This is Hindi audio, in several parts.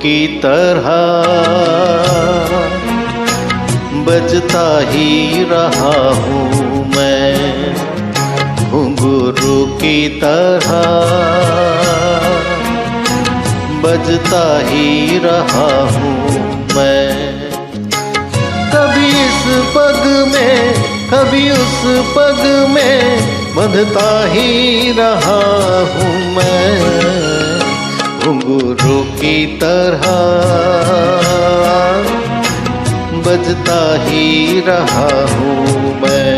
की तरह बजता ही रहा हूँ मैं, घुंघरू की तरह बजता ही रहा हूँ मैं। कभी इस पग में कभी उस पग में बंधता ही रहा हूँ मैं, घुंघरू की तरह बजता ही रहा हूँ मैं।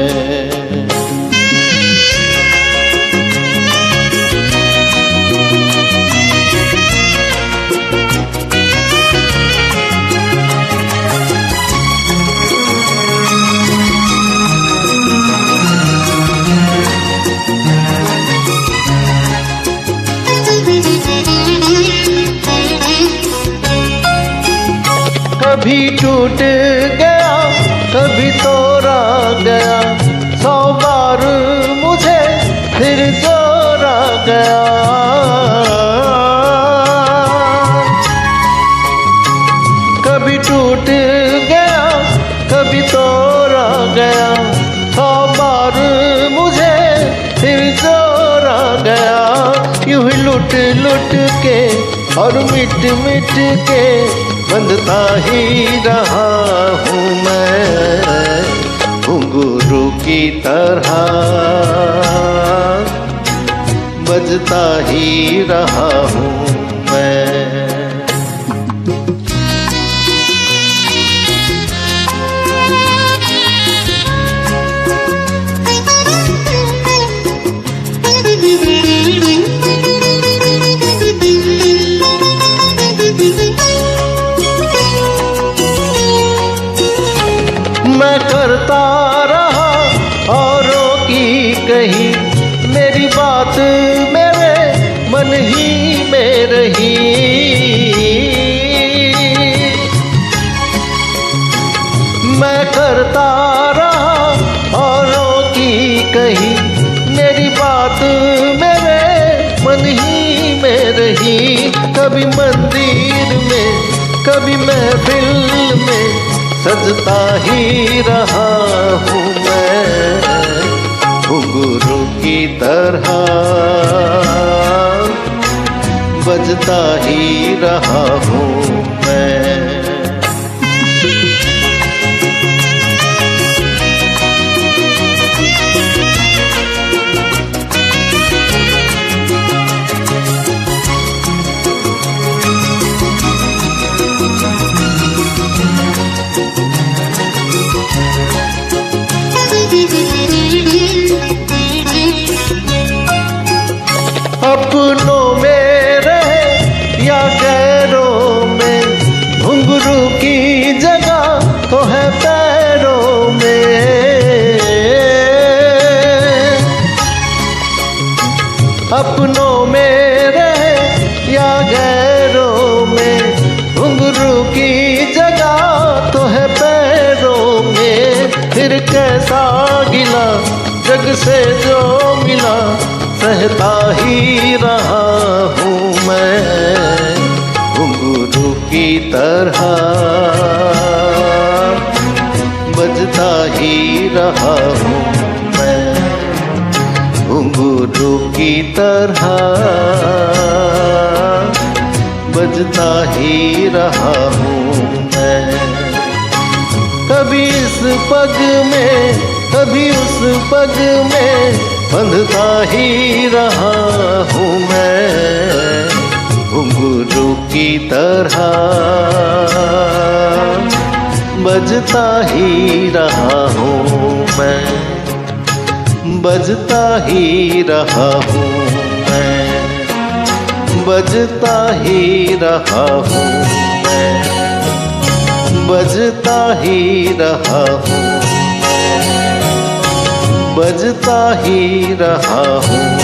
कभी टूट गया कभी तोड़ा गया, 100 बार मुझे फिर जोड़ा गया। कभी टूट गया कभी तोड़ा गया, 100 बार मुझे फिर जोड़ा गया। यूं ही लुट लुट के और मिट मिट के बंधता ही रहा हूँ मैं, घुंघरू की तरह बजता ही रहा हूँ मैं। मैं करता रहा औरों की कही, मेरी बात मेरे मन ही में रही। मैं करता रहा औरों की कही, मेरी बात मेरे मन ही में रही। कभी मंदिर में कभी महफिल में सजता ही रहा हूँ मैं, घुंघरू की तरह बजता ही रहा हूँ मैं। अपनों में रहे या गैरों में, घुंघरू की जगह तो है पैरों में। अपनों में रहे या गैरों में, घुंघरू की जगह तो है पैरों में। फिर कैसा गिला जग से जो मिला, सहता ही रहा हूँ मैं, घुंघरू की तरह बजता ही रहा हूँ मैं, घुंघरू की तरह बजता ही रहा हूँ मैं। कभी इस पग में कभी उस पग में बंधता ही रहा हूँ मैं, घुंघरू की तरह बजता ही रहा हूँ मैं, बजता ही रहा हूँ मैं, बजता ही रहा हूँ मैं, बजता ही रहा हूँ, बजता ही रहा हूँ।